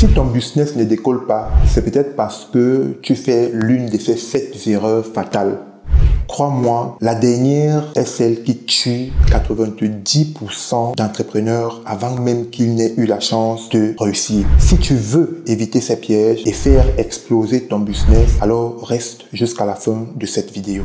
Si ton business ne décolle pas, c'est peut-être parce que tu fais l'une de ces 7 erreurs fatales. Crois-moi, la dernière est celle qui tue 90% d'entrepreneurs avant même qu'ils n'aient eu la chance de réussir. Si tu veux éviter ces pièges et faire exploser ton business, alors reste jusqu'à la fin de cette vidéo.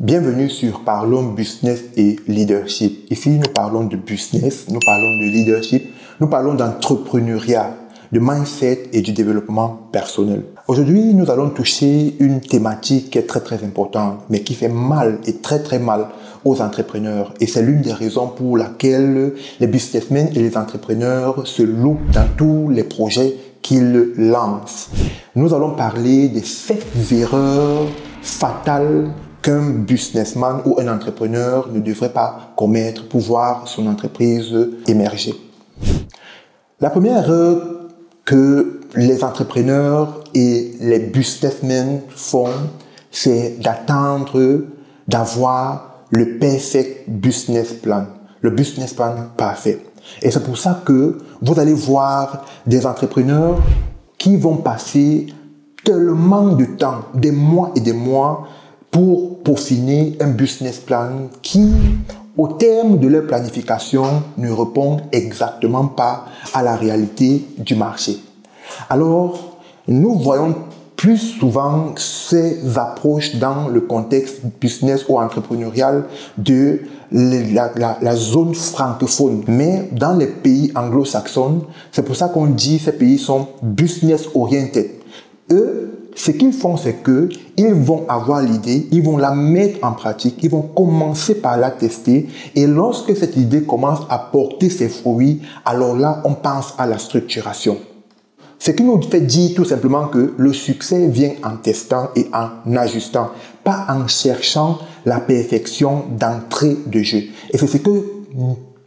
Bienvenue sur Parlons Business et Leadership. Ici, nous parlons de business, nous parlons de leadership, nous parlons d'entrepreneuriat, de mindset et du développement personnel. Aujourd'hui, nous allons toucher une thématique qui est très importante, mais qui fait mal et très mal aux entrepreneurs. Et c'est l'une des raisons pour laquelle les businessmen et les entrepreneurs se loupent dans tous les projets qu'ils lancent. Nous allons parler des 7 erreurs fatales qu'un businessman ou un entrepreneur ne devrait pas commettre pour voir son entreprise émerger. La première erreur que les entrepreneurs et les businessmen font, c'est d'attendre d'avoir le perfect business plan, le business plan parfait. Et c'est pour ça que vous allez voir des entrepreneurs qui vont passer tellement de temps, des mois et des mois, pour peaufiner un business plan qui, au terme de leur planification, ne répond exactement pas à la réalité du marché. Alors, nous voyons plus souvent ces approches dans le contexte business ou entrepreneurial de la zone francophone. Mais dans les pays anglo-saxons, c'est pour ça qu'on dit que ces pays sont business-oriented. Eux, ce qu'ils font, c'est qu'ils vont avoir l'idée, ils vont la mettre en pratique, ils vont commencer par la tester. Et lorsque cette idée commence à porter ses fruits, alors là, on pense à la structuration. Ce qui nous fait dire tout simplement que le succès vient en testant et en ajustant, pas en cherchant la perfection d'entrée de jeu. Et c'est ce que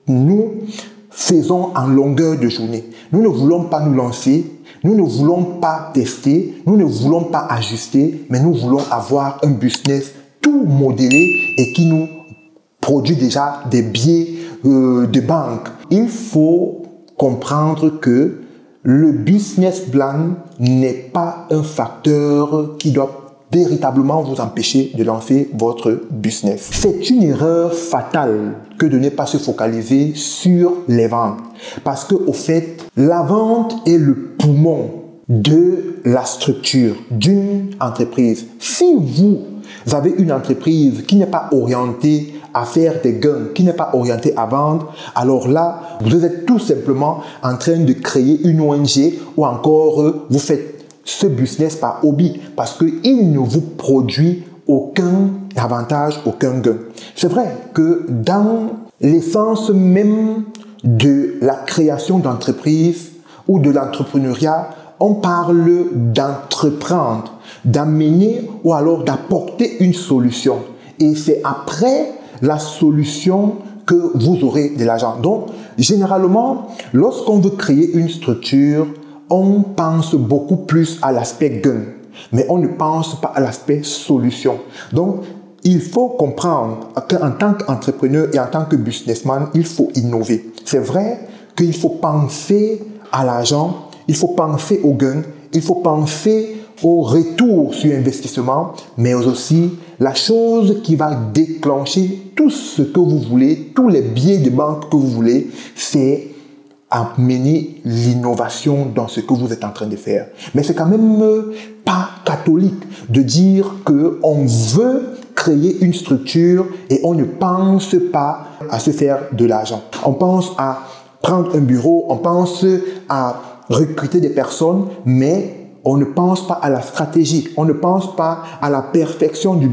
nous faisons en longueur de journée. Nous ne voulons pas nous lancer. Nous ne voulons pas tester, nous ne voulons pas ajuster, mais nous voulons avoir un business tout modélé et qui nous produit déjà des billets de banque. Il faut comprendre que le business plan n'est pas un facteur qui doit véritablement vous empêcher de lancer votre business. C'est une erreur fatale que de ne pas se focaliser sur les ventes. Parce que, au fait, la vente est le poumon de la structure d'une entreprise. Si vous avez une entreprise qui n'est pas orientée à faire des gains, qui n'est pas orientée à vendre, alors là, vous êtes tout simplement en train de créer une ONG ou encore vous faites ce business par hobby parce qu'il ne vous produit aucun avantage, aucun gain. C'est vrai que dans l'essence même de la création d'entreprise ou de l'entrepreneuriat, on parle d'entreprendre, d'amener ou alors d'apporter une solution. Et c'est après la solution que vous aurez de l'argent. Donc, généralement, lorsqu'on veut créer une structure, on pense beaucoup plus à l'aspect gain, mais on ne pense pas à l'aspect solution. Donc, il faut comprendre qu'en tant qu'entrepreneur et en tant que businessman, il faut innover. C'est vrai qu'il faut penser à l'argent, il faut penser au gain, il faut penser au retour sur investissement, mais aussi la chose qui va déclencher tout ce que vous voulez, tous les billets de banque que vous voulez, c'est amener l'innovation dans ce que vous êtes en train de faire. Mais c'est quand même pas catholique de dire qu'on veut créer une structure et on ne pense pas à se faire de l'argent. On pense à prendre un bureau, on pense à recruter des personnes, mais on ne pense pas à la stratégie, on ne pense pas à la perfection du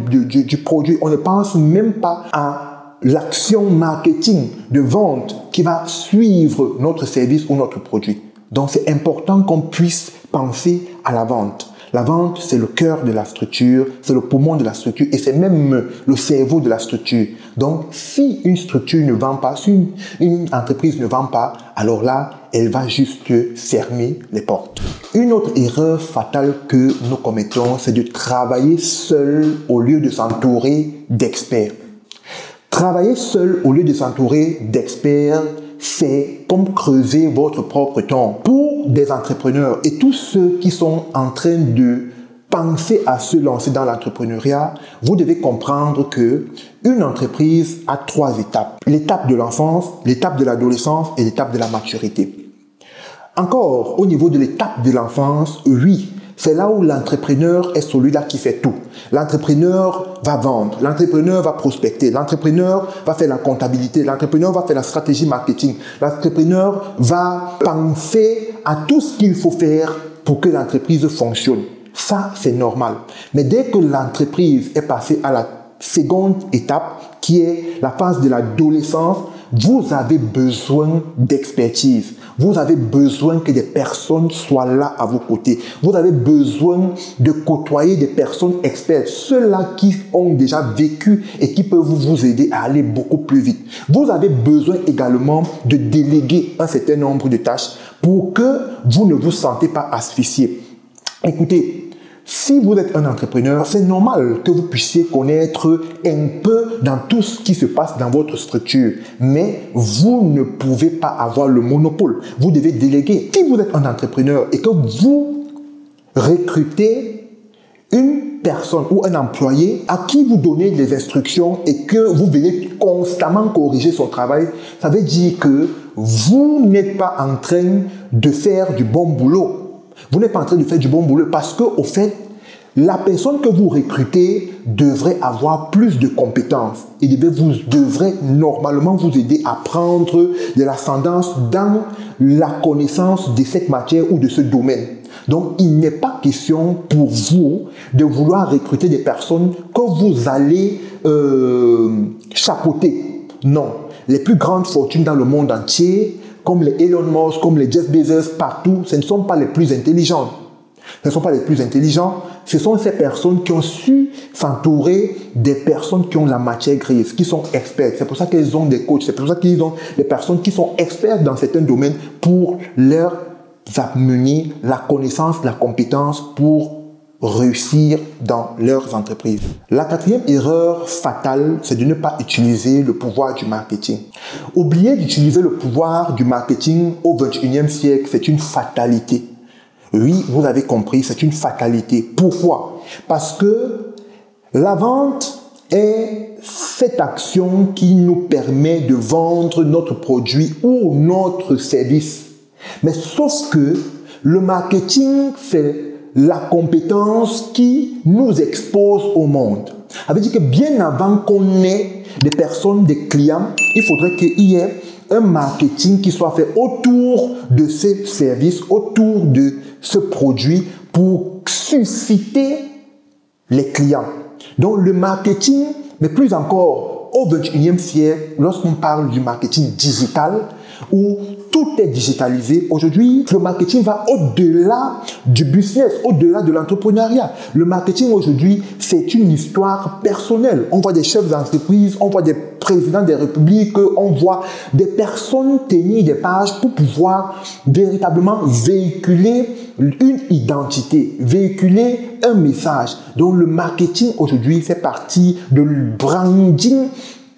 produit, on ne pense même pas à l'action marketing de vente qui va suivre notre service ou notre produit. Donc, c'est important qu'on puisse penser à la vente. La vente, c'est le cœur de la structure, c'est le poumon de la structure et c'est même le cerveau de la structure. Donc, si une structure ne vend pas, si une entreprise ne vend pas, alors là, elle va juste fermer les portes. Une autre erreur fatale que nous commettons, c'est de travailler seul au lieu de s'entourer d'experts. Travailler seul au lieu de s'entourer d'experts, c'est comme creuser votre propre tombe. Pour des entrepreneurs et tous ceux qui sont en train de penser à se lancer dans l'entrepreneuriat, vous devez comprendre que une entreprise a 3 étapes. L'étape de l'enfance, l'étape de l'adolescence et l'étape de la maturité. Encore, au niveau de l'étape de l'enfance, oui, c'est là où l'entrepreneur est celui-là qui fait tout. L'entrepreneur va vendre, l'entrepreneur va prospecter, l'entrepreneur va faire la comptabilité, l'entrepreneur va faire la stratégie marketing, l'entrepreneur va penser à tout ce qu'il faut faire pour que l'entreprise fonctionne. Ça, c'est normal. Mais dès que l'entreprise est passée à la seconde étape, qui est la phase de l'adolescence, vous avez besoin d'expertise. Vous avez besoin que des personnes soient là à vos côtés. Vous avez besoin de côtoyer des personnes expertes, ceux-là qui ont déjà vécu et qui peuvent vous aider à aller beaucoup plus vite. Vous avez besoin également de déléguer un certain nombre de tâches pour que vous ne vous sentez pas asphyxié. Écoutez, si vous êtes un entrepreneur, c'est normal que vous puissiez connaître un peu dans tout ce qui se passe dans votre structure. Mais vous ne pouvez pas avoir le monopole. Vous devez déléguer. Si vous êtes un entrepreneur et que vous recrutez une personne ou un employé à qui vous donnez des instructions et que vous venez constamment corriger son travail, ça veut dire que vous n'êtes pas en train de faire du bon boulot. Vous n'êtes pas en train de faire du bon boulot parce que, au fait, la personne que vous recrutez devrait avoir plus de compétences et devrait normalement vous aider à prendre de l'ascendance dans la connaissance de cette matière ou de ce domaine. Donc, il n'est pas question pour vous de vouloir recruter des personnes que vous allez chapeauter. Non. Les plus grandes fortunes dans le monde entier, comme les Elon Musk, comme les Jeff Bezos, partout, ce ne sont pas les plus intelligents. Ce ne sont pas les plus intelligents, ce sont ces personnes qui ont su s'entourer des personnes qui ont la matière grise, qui sont expertes. C'est pour ça qu'ils ont des coachs, c'est pour ça qu'ils ont des personnes qui sont expertes dans certains domaines pour leur amener la connaissance, la compétence pour réussir dans leurs entreprises. La 4e erreur fatale, c'est de ne pas utiliser le pouvoir du marketing. Oublier d'utiliser le pouvoir du marketing au 21e siècle, c'est une fatalité. Oui, vous avez compris, c'est une fatalité. Pourquoi? Parce que la vente est cette action qui nous permet de vendre notre produit ou notre service. Mais sauf que le marketing, c'est la compétence qui nous expose au monde. Ça veut dire que bien avant qu'on ait des personnes, des clients, il faudrait qu'il y ait un marketing qui soit fait autour de ce service, autour de ce produit pour susciter les clients. Donc le marketing, mais plus encore au 21e siècle, lorsqu'on parle du marketing digital, où tout est digitalisé, aujourd'hui, le marketing va au-delà du business, au-delà de l'entrepreneuriat. Le marketing aujourd'hui, c'est une histoire personnelle. On voit des chefs d'entreprise, on voit des présidents des républiques, on voit des personnes tenir des pages pour pouvoir véritablement véhiculer une identité, véhiculer un message. Donc le marketing aujourd'hui fait partie de le branding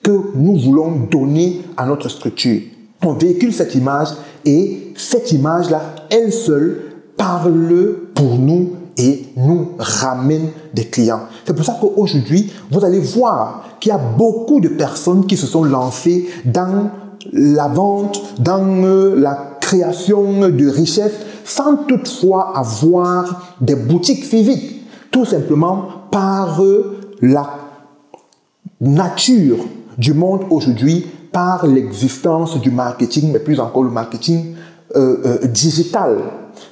que nous voulons donner à notre structure. On véhicule cette image et cette image-là, elle seule, parle pour nous et nous ramène des clients. C'est pour ça qu'aujourd'hui, vous allez voir qu'il y a beaucoup de personnes qui se sont lancées dans la vente, dans la création de richesses, sans toutefois avoir des boutiques physiques. Tout simplement par la nature du monde aujourd'hui, par l'existence du marketing, mais plus encore le marketing digital.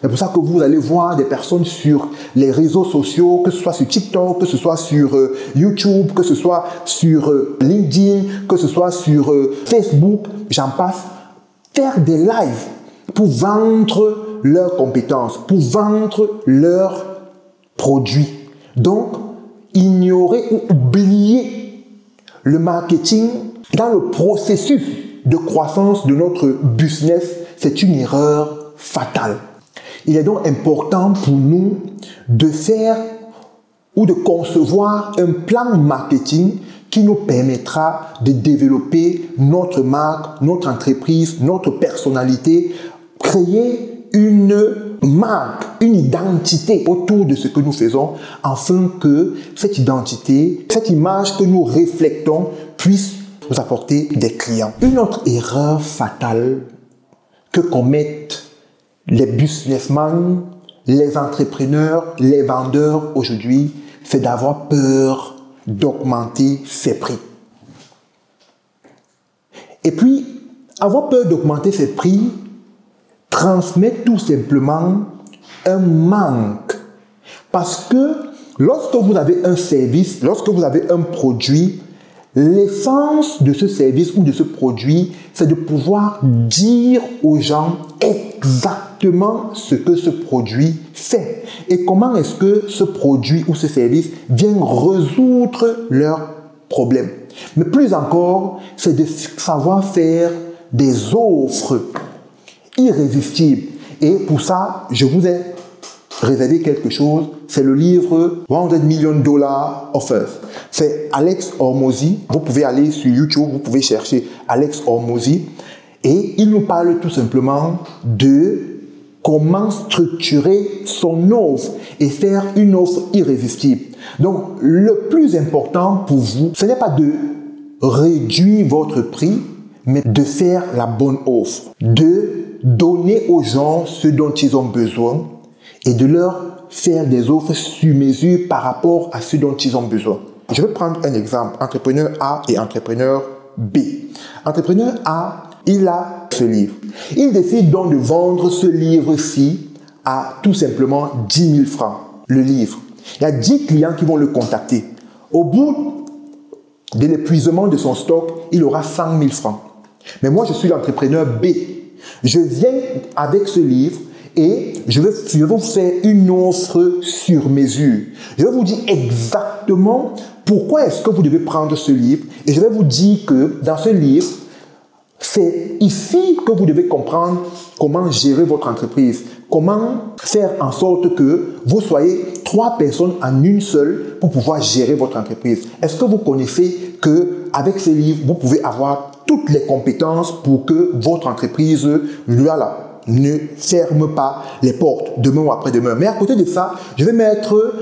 C'est pour ça que vous allez voir des personnes sur les réseaux sociaux, que ce soit sur TikTok, que ce soit sur YouTube, que ce soit sur LinkedIn, que ce soit sur Facebook, j'en passe, faire des lives pour vendre leurs compétences, pour vendre leur produit. Donc, ignorer ou oublier le marketing dans le processus de croissance de notre business, c'est une erreur fatale. Il est donc important pour nous de faire ou de concevoir un plan marketing qui nous permettra de développer notre marque, notre entreprise, notre personnalité, créer une marque, une identité autour de ce que nous faisons, afin que cette identité, cette image que nous reflétons puisse nous apporter des clients. Une autre erreur fatale que commettent les businessmen, les entrepreneurs, les vendeurs aujourd'hui, c'est d'avoir peur d'augmenter ses prix. Et puis, avoir peur d'augmenter ses prix transmet tout simplement un manque. Parce que lorsque vous avez un service, lorsque vous avez un produit, l'essence de ce service ou de ce produit, c'est de pouvoir dire aux gens exactement ce que ce produit fait et comment est-ce que ce produit ou ce service vient résoudre leurs problèmes. Mais plus encore, c'est de savoir faire des offres irrésistibles. Et pour ça, je vous ai réservé quelque chose. C'est le livre $100 Million Offers. C'est Alex Hormozi. Vous pouvez aller sur YouTube, vous pouvez chercher Alex Hormozi. Et il nous parle tout simplement de comment structurer son offre et faire une offre irrésistible. Donc, le plus important pour vous, ce n'est pas de réduire votre prix, mais de faire la bonne offre, de donner aux gens ce dont ils ont besoin et de leur faire des offres sur mesure par rapport à ce dont ils ont besoin. Je vais prendre un exemple, entrepreneur A et entrepreneur B. Entrepreneur A, il a ce livre. Il décide donc de vendre ce livre-ci à tout simplement 10 000 francs, le livre. Il y a 10 clients qui vont le contacter. Au bout de l'épuisement de son stock, il aura 100 000 francs. Mais moi, je suis l'entrepreneur B. Je viens avec ce livre et je vais vous faire une offre sur mesure. Je vais vous dire exactement pourquoi est-ce que vous devez prendre ce livre et je vais vous dire que dans ce livre, c'est ici que vous devez comprendre comment gérer votre entreprise, comment faire en sorte que vous soyez 3 personnes en une seule pour pouvoir gérer votre entreprise. Est-ce que vous connaissez qu'avec ces livres, vous pouvez avoir toutes les compétences pour que votre entreprise ne ferme pas les portes demain ou après-demain. Mais à côté de ça, je vais mettre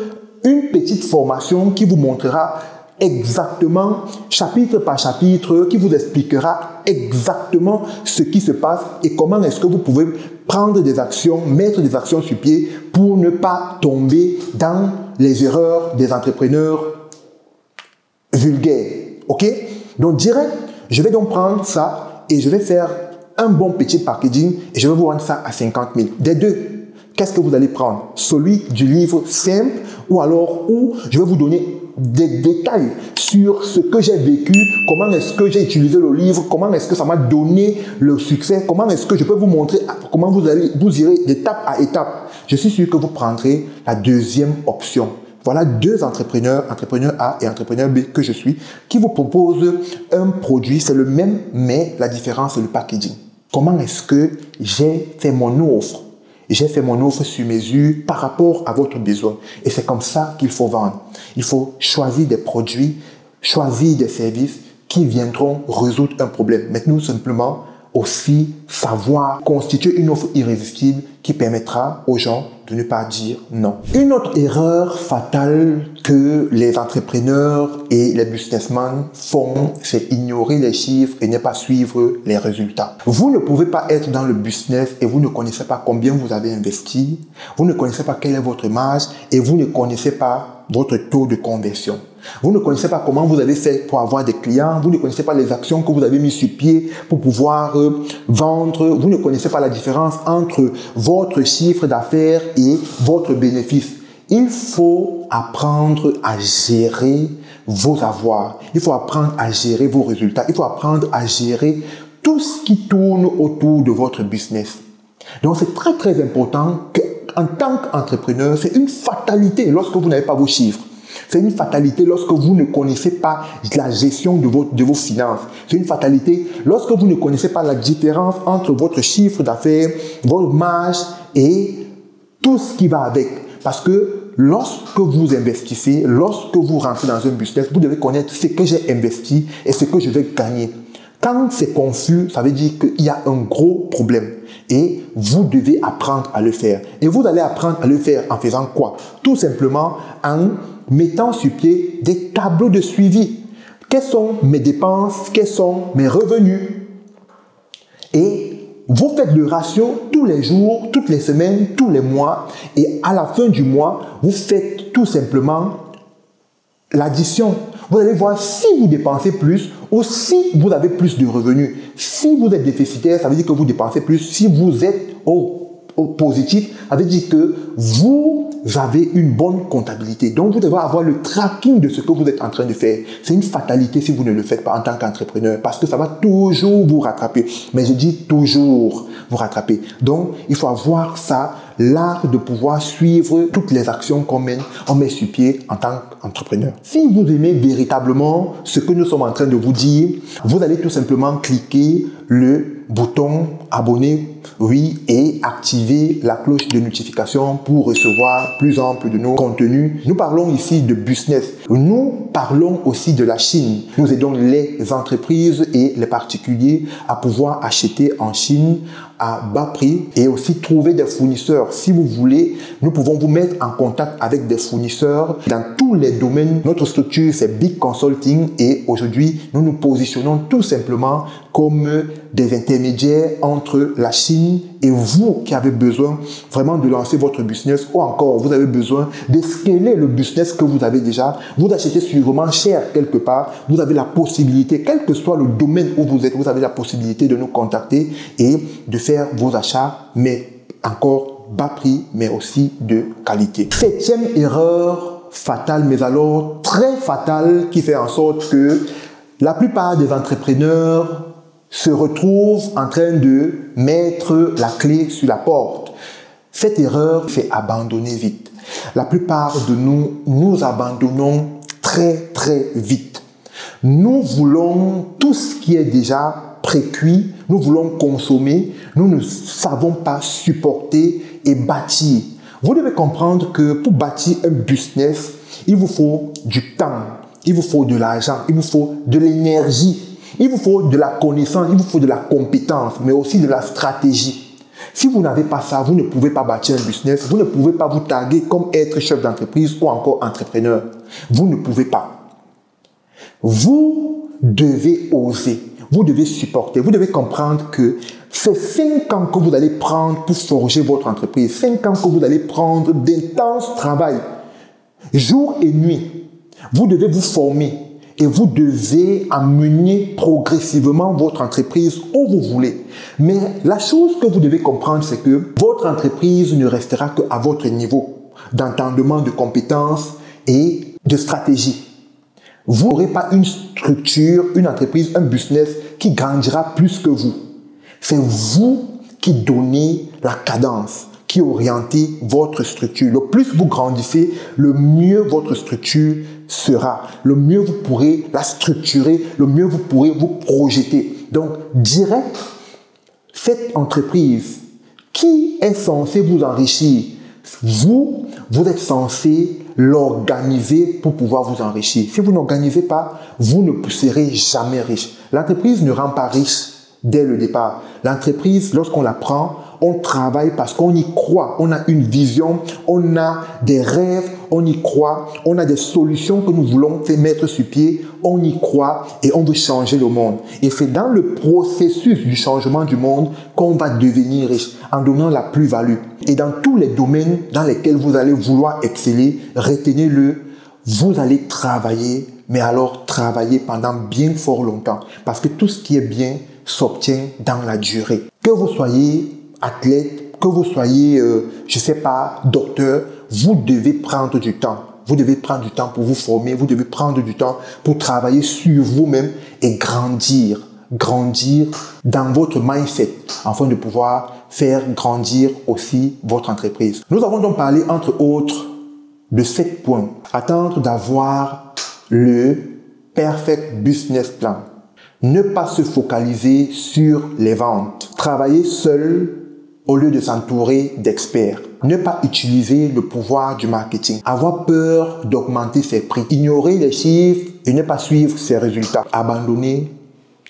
une petite formation qui vous montrera exactement, chapitre par chapitre, qui vous expliquera exactement ce qui se passe et comment est-ce que vous pouvez prendre des actions, mettre des actions sur pied pour ne pas tomber dans les erreurs des entrepreneurs vulgaires. Ok? Donc direct, je vais donc prendre ça et je vais faire un bon petit packaging et je vais vous rendre ça à 50 000. Des deux, qu'est-ce que vous allez prendre? Celui du livre simple ou alors où je vais vous donner des détails sur ce que j'ai vécu, comment est-ce que j'ai utilisé le livre, comment est-ce que ça m'a donné le succès, comment est-ce que je peux vous montrer comment vous irez d'étape à étape. Je suis sûr que vous prendrez la deuxième option. Voilà 2 entrepreneurs, entrepreneur A et entrepreneur B que je suis, qui vous proposent un produit, c'est le même, mais la différence c'est le packaging. Comment est-ce que j'ai fait mon offre? J'ai fait mon offre sur mesure par rapport à votre besoin. Et c'est comme ça qu'il faut vendre. Il faut choisir des produits, choisir des services qui viendront résoudre un problème. Mais nous, simplement, aussi savoir constituer une offre irrésistible qui permettra aux gens de ne pas dire non. Une autre erreur fatale que les entrepreneurs et les businessmen font, c'est ignorer les chiffres et ne pas suivre les résultats. Vous ne pouvez pas être dans le business et vous ne connaissez pas combien vous avez investi, vous ne connaissez pas quelle est votre marge et vous ne connaissez pas votre taux de conversion. Vous ne connaissez pas comment vous avez fait pour avoir des clients, vous ne connaissez pas les actions que vous avez mises sur pied pour pouvoir vendre, vous ne connaissez pas la différence entre votre chiffre d'affaires et votre bénéfice. Il faut apprendre à gérer vos avoirs, il faut apprendre à gérer vos résultats, il faut apprendre à gérer tout ce qui tourne autour de votre business. Donc c'est très très important En tant qu'entrepreneur, c'est une fatalité lorsque vous n'avez pas vos chiffres. C'est une fatalité lorsque vous ne connaissez pas la gestion de vos finances. C'est une fatalité lorsque vous ne connaissez pas la différence entre votre chiffre d'affaires, votre marge et tout ce qui va avec. Parce que lorsque vous investissez, lorsque vous rentrez dans un business, vous devez connaître ce que j'ai investi et ce que je vais gagner. Quand c'est confus, ça veut dire qu'il y a un gros problème. Et vous devez apprendre à le faire. Et vous allez apprendre à le faire en faisant quoi? Tout simplement en mettant sur pied des tableaux de suivi. Quelles sont mes dépenses? Quels sont mes revenus? Et vous faites le ratio tous les jours, toutes les semaines, tous les mois. Et à la fin du mois, vous faites tout simplement l'addition. Vous allez voir si vous dépensez plus ou si vous avez plus de revenus. Si vous êtes déficitaire, ça veut dire que vous dépensez plus. Si vous êtes au positif, ça veut dire que vous avez une bonne comptabilité. Donc, vous devez avoir le tracking de ce que vous êtes en train de faire. C'est une fatalité si vous ne le faites pas en tant qu'entrepreneur parce que ça va toujours vous rattraper. Mais je dis toujours vous rattraper. Donc, il faut avoir ça, l'art de pouvoir suivre toutes les actions qu'on met sur pied en tant qu'entrepreneur. Si vous aimez véritablement ce que nous sommes en train de vous dire, vous allez tout simplement cliquer le bouton abonner, oui, et activer la cloche de notification pour recevoir plus ample de nos contenus. Nous parlons ici de business. Nous parlons aussi de la Chine. Nous aidons les entreprises et les particuliers à pouvoir acheter en Chine à bas prix et aussi trouver des fournisseurs. Si vous voulez, nous pouvons vous mettre en contact avec des fournisseurs dans tous les domaines. Notre structure, c'est Big Consulting et aujourd'hui, nous nous positionnons tout simplement comme des intermédiaires entre la Chine et vous qui avez besoin vraiment de lancer votre business ou encore vous avez besoin de scaler le business que vous avez déjà. Vous achetez sûrement cher quelque part. Vous avez la possibilité, quel que soit le domaine où vous êtes, vous avez la possibilité de nous contacter et de faire vos achats, mais encore bas prix, mais aussi de qualité. 7e erreur fatale, mais alors très fatale, qui fait en sorte que la plupart des entrepreneurs se retrouvent en train de mettre la clé sur la porte. Cette erreur, c'est abandonner vite. La plupart de nous abandonnons très vite. Nous voulons tout ce qui est déjà précuit, nous voulons consommer, nous ne savons pas supporter et bâtir. Vous devez comprendre que pour bâtir un business, il vous faut du temps, il vous faut de l'argent, il vous faut de l'énergie. Il vous faut de la connaissance, il vous faut de la compétence, mais aussi de la stratégie. Si vous n'avez pas ça, vous ne pouvez pas bâtir un business, vous ne pouvez pas vous taguer comme être chef d'entreprise ou encore entrepreneur. Vous ne pouvez pas. Vous devez oser, vous devez supporter, vous devez comprendre que c'est 5 ans que vous allez prendre pour forger votre entreprise, 5 ans que vous allez prendre d'intense travail, jour et nuit. Vous devez vous former. Et vous devez amener progressivement votre entreprise où vous voulez. Mais la chose que vous devez comprendre, c'est que votre entreprise ne restera qu'à votre niveau d'entendement, de compétences et de stratégie. Vous n'aurez pas une structure, une entreprise, un business qui grandira plus que vous. C'est vous qui donnez la cadence, qui orientez votre structure. Le plus vous grandissez, le mieux votre structure sera. Le mieux vous pourrez la structurer, le mieux vous pourrez vous projeter. Donc, direct, cette entreprise qui est censée vous enrichir, vous êtes censé l'organiser pour pouvoir vous enrichir. Si vous n'organisez pas, vous ne serez jamais riche. L'entreprise ne rend pas riche dès le départ. L'entreprise, lorsqu'on la prend, on travaille parce qu'on y croit. On a une vision, on a des rêves, on y croit, on a des solutions que nous voulons mettre sur pied, on y croit et on veut changer le monde. Et c'est dans le processus du changement du monde qu'on va devenir riche en donnant la plus-value. Et dans tous les domaines dans lesquels vous allez vouloir exceller, retenez-le, vous allez travailler, mais alors travailler pendant bien fort longtemps. Parce que tout ce qui est bien s'obtient dans la durée. Que vous soyez athlète, que vous soyez, je sais pas, docteur, vous devez prendre du temps. Vous devez prendre du temps pour vous former, vous devez prendre du temps pour travailler sur vous-même et grandir dans votre mindset afin de pouvoir faire grandir aussi votre entreprise. Nous avons donc parlé, entre autres, de 7 points. Attendre d'avoir le perfect business plan. Ne pas se focaliser sur les ventes. Travailler seul au lieu de s'entourer d'experts. Ne pas utiliser le pouvoir du marketing. Avoir peur d'augmenter ses prix. Ignorer les chiffres et ne pas suivre ses résultats. Abandonner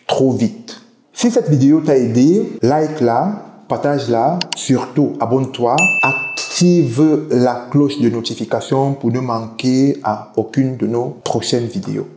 trop vite. Si cette vidéo t'a aidé, like-la, partage-la, surtout abonne-toi, active la cloche de notification pour ne manquer à aucune de nos prochaines vidéos.